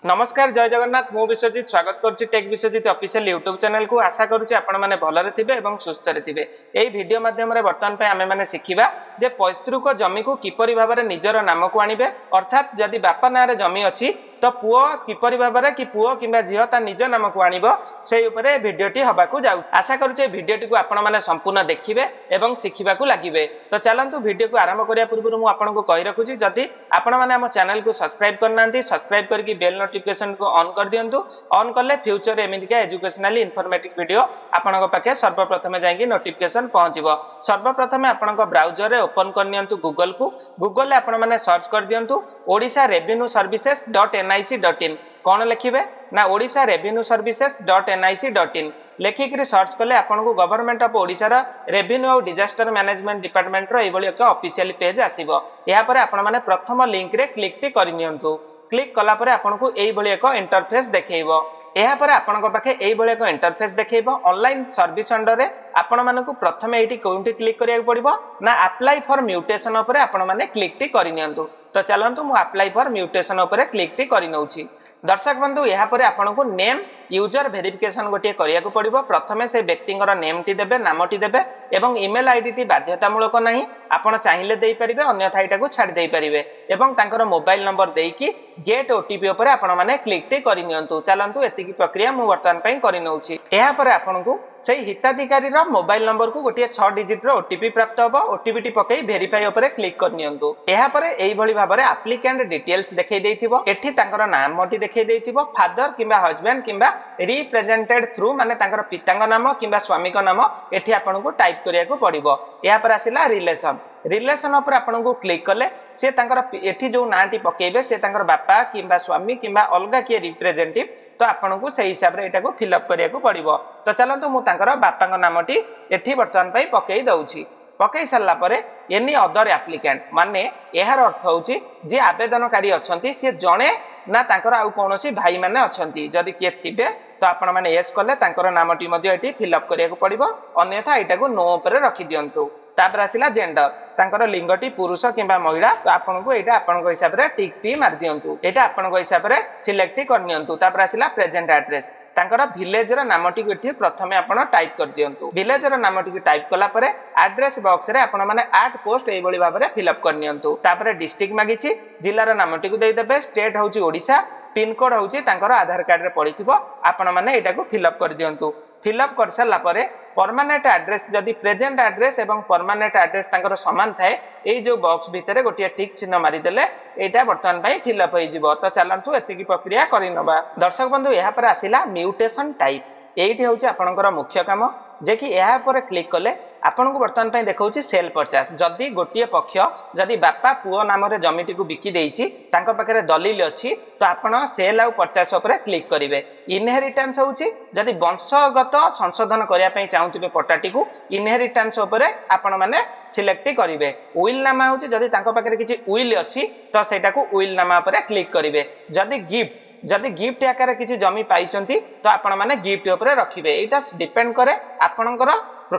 नमस्कार जय जगन्नाथ मु विश्वजित स्वागत करुच्ची tech Biswajit official YouTube channel को आशा करुच्ची आपण माने भलरे थिबे एवं सुस्थ रे थिबे। एई वीडियो माध्यम रे वर्तमान पे आमे माने शिखिबा जे पैतृक जमी को किपरि भाबरे निजर नाम को आनिबे, अर्थात जदि बापा ना रे जमी अछि तो पुओ किपरि भाबरे कि पुओ किबा झियो ता निज नाम को आनिबो सेई उपरे भिडियोटी हबाकू जाउ। आशा करुच्ची भिडियोटी को आपण माने संपूर्ण देखिबे एवं शिखिबा को लागिबे। तो चलंतु भिडियो को आरंभ करिया पूर्व मु आपण को कहि रखुची जदि आपण माने हम चैनल को सब्सक्राइब करनांती सब्सक्राइब करके बेल नोटिफिकेशन को ऑन कर दियंतु। ऑन करले फ्यूचर एमितिका एजुकेशनली इन्फॉर्मेटिव वीडियो आपनक पाखे सर्वप्रथम जाइकी नोटिफिकेशन पहुंचीबो। सर्वप्रथम आपनक ब्राउजर रे ओपन करनियंतु गूगल को। गूगल ले आपण माने सर्च कर दियंतु ओडिशा रेवेन्यू सर्विसेज.nic.in। कोन लिखिबे ना ओडिशा रेवेन्यू सर्विसेज.nic.in लेखिक सर्च कले आपन को गवर्नमेंट ऑफ ओडिशा रा रेवेन्यू और डिजास्टर मैनेजमेंट डिपार्टमेंट रो एभली एक ऑफिशियल पेज आसीबो। या परे आपण माने प्रथम लिंक रे क्लिक टी करनियंतु। क्लिक कला परे आपन को एई भली एक इंटरफेस देखैबो। एहा परे आपन को पाखे एई भली एक इंटरफेस देखैबो। ऑनलाइन सर्विस अंडर रे आपण माने को प्रथम एठी कोउंटी क्लिक करिया पड़िबो ना अप्लाई फॉर म्यूटेशन ऊपर आपण माने क्लिक टी करनियंतु। तो चलंतु मु अप्लाई फॉर म्यूटेशन ऊपर क्लिक टी करिनौछि। दर्शक बंधु यहाँ पर आपन को नेम यूजर वेरिफिकेशन गोटे करिया को पड़िबो। प्रथमे से व्यक्तिंगर नेम टी देबे नामटी देबे एवं ईमेल आईडी टी बाध्यतामूलक नाही, आपण चाहिले देई परिबे अन्यथा एटा को छाडी देई परिबे एवं तांकर मोबाइल नंबर देईकी गेट ओटीपी ऊपर आपण माने क्लिक टी करिनियंतु। चलंतु एतिकी प्रक्रिया मु वर्तमान पई करिनौछि। एहा पर आपन को सेही हिताधिकारी रो मोबाइल नंबर को गोटे 6 डिजिट रो ओटीपी प्राप्त होबो। ओटीपी टी पकई वेरीफाई ऊपर क्लिक करनियंतु। एहा पर एई भली भाबरे एप्लिकेंट डिटेल्स देखै देइथिबो। एठी तांकर नामटी देखै देइथिबो, फादर किबा हस्बैंड किबा रिप्रेजेंटेड थ्रू माने तांकर पितांग नाम किबा स्वामी को नाम एठी आपन को टाइप करिया को पड़िबो। एहा पर आसिला रिलेशन ऊपर आपन को क्लिक कले से तांकर एठी जो नाटी पकेबे से तांकर बापा किबा स्वामी किबा अलगा के रिप्रेजेंटेटिव, तो आपन को सही हिसाब रे एटा को फिल अप करिया को पड़िबो। तो चलंतु मु तांकर बापांग नामटी एठी वर्तमान पई पकेई दउछि। पकई सारला परे एनी अदर एप्लिकेंट माने एहार अर्थ होउछि जे आवेदनकारी अछंती से जणे ना तांकर आउ कोनोसी भाई माने अछंती। जदि के थिबे तो आपण माने यस कले तांकर नामटी मध्ये एठी फिल अप करिया को पड़िबो, अन्यथा एटा को नो ऊपर रखि दियंतु। तापर आसिला जेंडर, तांकर लिंगटी पुरुष किबा महिला, तो आपन को एटा आपन को हिसाब रे टिक टी मार दियंतु। एटा आपन को हिसाब रे सिलेक्ट करनियंतु। तापर आसिला प्रेजेंट एड्रेस, तांकर विलेज रो नामटी एठी प्रथमे आपण टाइप कर दियंतु। विलेज रो नामटी टाइप कला परे एड्रेस बॉक्स रे आपण माने एट पोस्ट एई भली भाबरे फिल अप करनियंतु। तापर डिस्ट्रिक्ट मागिछि, जिल्ला रो नामटी को देई देबे, स्टेट होउची ओडिशा, पिन कोड होउची तांकर आधार कार्ड रे पड़िथिबो, आपण माने एटा को फिल अप कर दियंतु। फिल अप कर सारला परे परमानेंट एड्रेस जदि प्रेजेंट एड्रेस एवं परमानेंट एड्रेस तांकर समान थाए एई जो बॉक्स भितरे गोटिया टिक चिन्ह मारि देले एटा वर्तमान पई फिल अप होई जिवो। तो चलंतु एतिकी प्रक्रिया करि नबा। दर्शक बंधु यहाँ पर आसिला म्यूटेशन टाइप। एइठी होउची आपनकर मुख्य काम जे कि यहाँ पर क्लिक कले आपन को वर्तमान पई देखौची सेल परचेस। जदि गोटिए पक्ष जदि बापा पुओ नाम रे जमीटी को बिकी देइची, तांको पाखरे दलील अछि, तो आपण सेल आ परचेस ऊपर क्लिक करिवे। इनहेरिटेंस होउची जदि वंशगत संशोधन करिया पई चाहुतिबे पट्टाटी को इनहेरिटेंस ऊपर आपण माने सिलेक्ट करिवे। विल नामा होउची जदि तांको पाखरे किछि विल अछि तो सेटा को विल नामा ऊपर क्लिक करिवे। जदि गिफ्ट आकार किछि जमी पाइचंती तो आपण माने गिफ्ट ऊपर रखिबे। एटा डिपेंड करे आपणकर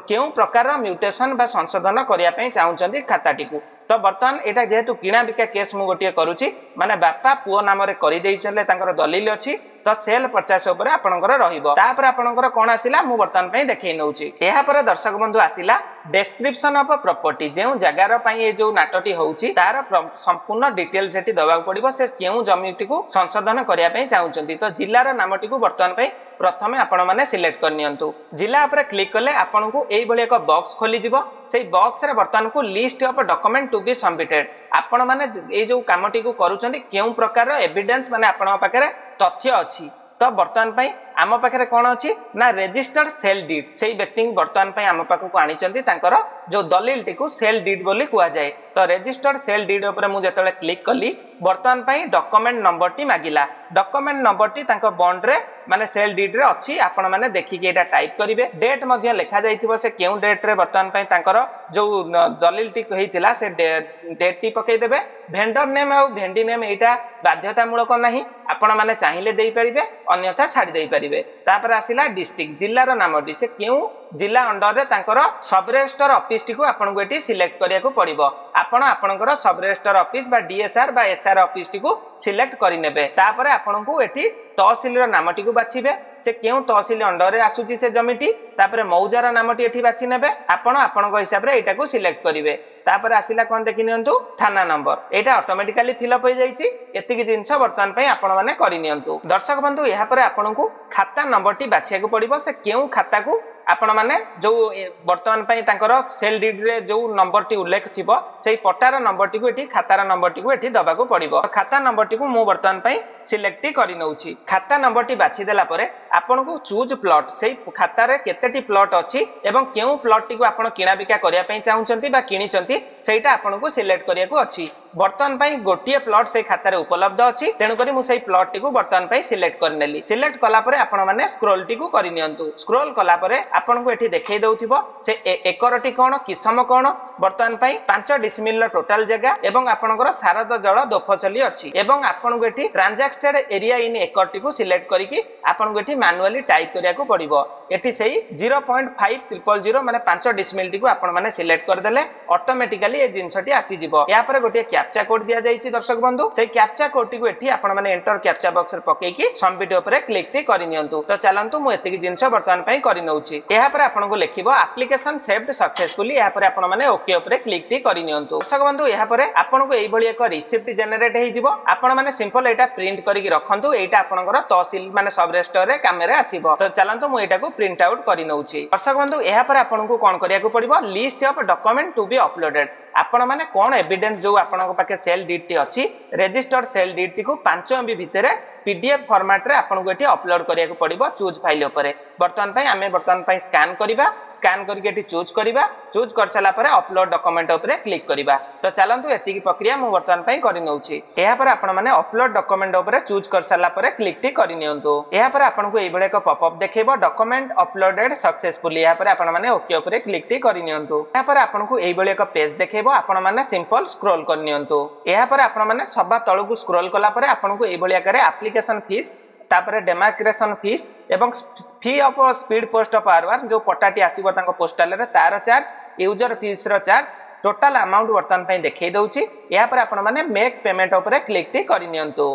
केउ प्रकार म्यूटेशन बा संशोधन करिया पई चाहुचंती खाताटी को। तो वर्तमान एटा जेहेतु किणा बिका केस मु गोटिए करूची, माने बापा पुओ नाम रे करि देइ चले तांकर दलील अछि, तो सेल परचेस ऊपर आपणकर रहिबो। तापर आपणकर कोन आसिला मु वर्तमान पई देखै नउची। एहा पर दर्शक बंधु आसिला डिस्क्रिप्शन ऑफ प्रॉपर्टी। जेउ जगार पई ए जो नाटोटी होउची तार संपूर्ण डिटेल्स एटी दबाक पड़िबो। से केउ जमीटी को संशोधन करिया पई चाहुचंती, तो जिल्लार नामटी को वर्तमान पई प्रथमे आपण माने सिलेक्ट करनियंतु। जिल्ला ऊपर क्लिक करले आपण को एई भली एक बॉक्स खोली जिवो। सेई बॉक्स रे वर्तमान को list of document to be submitted, आपण माने ए जो कामटी को करूचंती केउ प्रकार एविडेंस माने आपण पाखरे तथ्य अछि। तो वर्तमान पई आम पाखरे कोन अछि ना रजिस्टर्ड सेल डीड। सेई व्यक्ति वर्तमान पई आम पाखु को आनिचंती, तांकर जो दलील टी को सेल डीड बोली कुआ जाय। तो रजिस्टर्ड सेल डीड ऊपर मु जतले क्लिक कली वर्तमान पई डॉक्यूमेंट नंबर टी मागिला। डॉक्यूमेंट नंबर टी तांको बॉन्ड रे माने सेल डीड रे अछि। आपण माने देखि के एटा टाइप करिवे। डेट मध्ये लिखा जाइथिबो, से केउ डेट रे वर्तमान पई तांकर जो दलील टी कहितिला से डेट टी पकई देबे। वेंडर नेम आ भेंडी नेम एटा बाध्यतामूलक नाही, आपण माने चाहिले देई परिबे अन्यथा छाडी देई परिबे। करेंगे। तापर आसला डिस्ट्रिक्ट जिलार नामटी से क्यों जिला अंडर रे तांकर सब रजिस्टर ऑफिस टी को आपन एटी सिलेक्ट करिया को पड़िबो। आपण आपनकर सब रजिस्टर ऑफिस बा डीएसआर बा एसआर ऑफिस टी को सिलेक्ट करि नेबे। तापर आपन को एटी तहसील रो नामटी को बाछिबे से क्यों तहसील अंडर रे आसुची से जमीटी। तापर मौजार नामटी एटी बाछि नेबे। आपण आपन हिसाब रे एटा को सिलेक्ट करिवे। तापर आसिला कोन देखि नियंतु थाना नंबर एटा ऑटोमेटिकली फिलअप हो जाईची। एतिकी जिंस वर्तमान पई आपण माने करि नियंतु। दर्शक बंधु यहाँ पर आपण को खाता नंबर टी बाछिया को पड़िबो से क्यों खाता को आपण माने जो वर्तमान पई तांकर सेल डीड रे जो नंबर टी उल्लेख थिबो सेही पट्टार नंबर टी को एठी खातार नंबर टी को एठी दबा को पड़िबो। खाता नंबर टी को मु वर्तमान पई सिलेक्ट करि नउची। खाता नंबर टी बाछि देला परे आपण को चूज प्लॉट सेही खाता रे केतेटी प्लॉट अछि एवं केउ प्लॉट टी को आपण किना बिका करिया पई चाहुचंती बा किनिचंती सेटा आपण को सिलेक्ट करिया को अछि। वर्तमान पई गोटिए प्लॉट सेही खाता रे उपलब्ध अछि तेनु करी मु सेही प्लॉट टी को वर्तमान पई सिलेक्ट करनेली। सिलेक्ट कला परे आपण माने स्क्रॉल टी को करि नियंतु। स्क्रॉल कला परे आपण को एठी देखै दउथिबो से एकरटी कोन किसम कोन वर्तमान पई 5 डिसिमिल लो टोटल जगह एवं आपनकर सारद जळ दोफसली अछि एवं आपण को एठी ट्रांजैक्टेड एरिया इन एकरटी को सिलेक्ट करिकि आपण को एठी मैनुअली टाइप करिया को पड़िबो। एठी सेही 0.5000 माने 5 डिसिमिल टी को आपण माने सिलेक्ट कर देले ऑटोमेटिकली ए जिंसटी आसी जिवो। या पर गोटे कैप्चा कोड दिया जाईची दर्शक बंधु सेही कैप्चा कोड टी को एठी आपण माने एंटर कैप्चा बॉक्स रे पकेकी सबमिट ऊपर क्लिक टी करि नियंतु। तो चलंतु मु एतिकी जिंस वर्तमान पई करि नउची। या पर आपण को लिखिबो एप्लीकेशन सेव्ड सक्सेसफुली। या पर आपण माने ओके ऊपर क्लिक टी करि नियंतु। दर्शक बंधु या पर आपण को एई भली एक रिसिप्ट जनरेट हे जिवो। आपण माने सिंपल एटा प्रिंट करिकि रखंतु। एटा आपणकर तहसील माने सब रजिस्टर रे काम रे आसीबो। तो चलंतु मु एटा को प्रिंट आउट करि नउची। दर्शक बंधु या पर आपण को कोन करिया को पड़िबो list of document to be uploaded. आपण माने कोन एविडेंस जो आपण को पाके सेल डीड टी अछि रजिस्टर्ड सेल डीड टी को 5 MB भितरे पीडीएफ फॉर्मेट रे आपण को एटी अपलोड करिया को पड़िबो चूज फाइल ऊपर। वर्तमान पई आमे वर्तमान पई स्कैन करिबा। स्कैन करके एटी चूज करिबा। चूज कर साला परे अपलोड डॉक्यूमेंट ऊपर क्लिक करिबा। तो चलंतु एतिकी प्रक्रिया मु वर्तमान पई करि नउची। एहा पर आपण माने अपलोड डॉक्यूमेंट ऊपर चूज कर साला परे क्लिक टी करि नियंतु। एहा पर आपण को एई बेले एक पॉपअप देखेबो डॉक्यूमेंट अपलोडेड सक्सेसफुली। एहा पर आपण माने ओके ऊपर क्लिक टी करि नियंतु। एहा पर आपण को एई बेले एक पेज देखेबो आपण माने सिंपल स्क्रॉल कर नियंतु। एहा पर आपण माने सबा तळकु स्क्रॉल कला परे आपण को एई बेले आकारे एप्लीकेशन फीस तापर डेमार्केशन फीस एवं fee of speed post of RR जो पटाटी आसीबो तांको पोस्टल रे तार चार्ज यूजर फीस रो चार्ज टोटल अमाउंट वर्तमान पई देखै दउची। या पर आपण माने मेक पेमेंट ऊपर क्लिक टी करि नियंतु।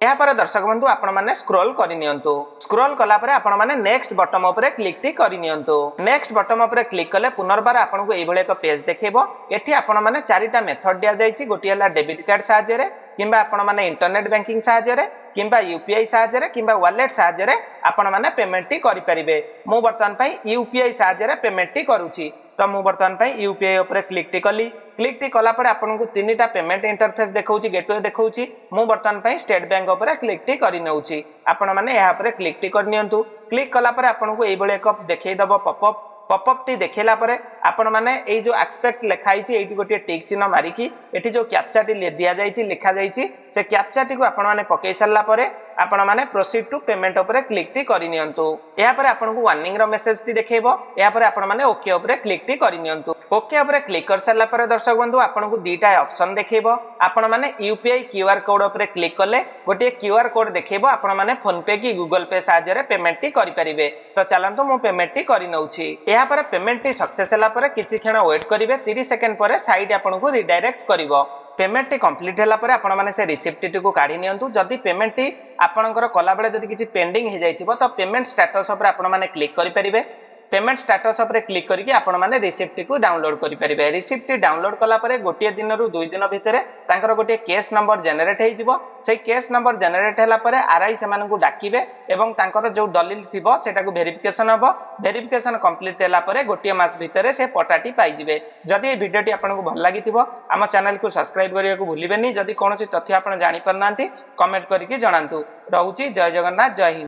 या पर दर्शक बंधु आपण माने स्क्रॉल करि नियंतु। स्क्रॉल कला परे आपण माने नेक्स्ट बटन ऊपर क्लिक टी करि नियंतु। नेक्स्ट बटन ऊपर क्लिक कले पुनर्बार आपण को एई भले एक पेज देखेबो। एठी आपण माने चारिटा मेथड दिया जाईची। गोटी हला डेबिट कार्ड साहाय्य रे किंबा आपण माने इंटरनेट बैंकिंग साहाय्य रे किंबा यूपीआई साहाय्य रे किंबा वॉलेट साहाय्य रे आपण माने पेमेंट टी करि परिबे। मु वर्तमान पई यूपीआई साहाय्य रे पेमेंट टी करूची। तो मु वर्तमान पई यूपीआई ऊपर क्लिक टी कली। क्लिक टी कला परे आपन को तीनटा पेमेंट इंटरफेस देखौची गेटवे देखौची। मु वर्तमान पई स्टेट बैंक ऊपर क्लिक टी करि नउची। आपण माने एहा परे क्लिक टी कर नियंतु। क्लिक कला परे आपन को एई भले एक देखै दबो पॉपअप। पॉपअप टी देखेला परे आपण माने एई जो एक्सपेक्ट लिखाई छि एठी गोटे टिक चिन्ह मारिकी एठी जो कैप्चा टी दिया जाईची लिखा जाईची से कैप्चा टी को आपण माने पकै सरला परे आपण माने प्रोसीड टू पेमेंट ऊपर क्लिक टी करि नियंतु। एहा पर आपण को वार्निंग रो मेसेज टी देखेबो। एहा पर आपण माने ओके ऊपर क्लिक टी करि नियंतु। ओके ऊपर क्लिक कर सरला परे दर्शक बंधु आपण को दीटा ऑप्शन देखेबो। आपण माने यूपीआई क्यूआर कोड ऊपर क्लिक करले गोटे क्यूआर कोड देखेबो। आपण माने फोन पे की गूगल पे साहाय्य रे पेमेंट टी करि परिबे। तो चलंतु मु पेमेंट टी करि नउची। एहा पर पेमेंट टी सक्सेस हला परे किछि क्षण वेट करिवे। 30 सेकंड परे साइड आपण को रिडायरेक्ट करिवो। पेमेंट टी कंप्लीट हला परे आपण माने से रिसिप्ट टी को काढी नियंतु। जदी पेमेंट टी आपणकर कला बेले जदी किछि पेंडिंग हे जाइथिबो तो पेमेंट स्टेटस ऊपर आपण माने क्लिक करि परिबे। पेमेंट स्टेटस ऊपर क्लिक करके आपण माने रिसिप्ट को डाउनलोड करि परिबे। रिसिप्ट डाउनलोड कला परे गोटे दिन रु 2 दिन भितरे तांकर गोटे केस नंबर जनरेट हे जिवो। सेही केस नंबर जनरेट हला परे आरआई से मानकु डाकिबे एवं तांकर जो दलिल थिबो सेटा को वेरिफिकेशन हबो। वेरिफिकेशन कंप्लीट हला परे गोटे मास भितरे से पटाटी पाई जिवे। जदी ए वीडियोटी आपनको भल लागिथिबो हम चैनल को सब्सक्राइब करिया को भूलिबेनी। जदी कोनोसी तथ्य आपण जानि परनांती कमेंट करके जणांतु। रहउची जय जगन्नाथ जय हिंद।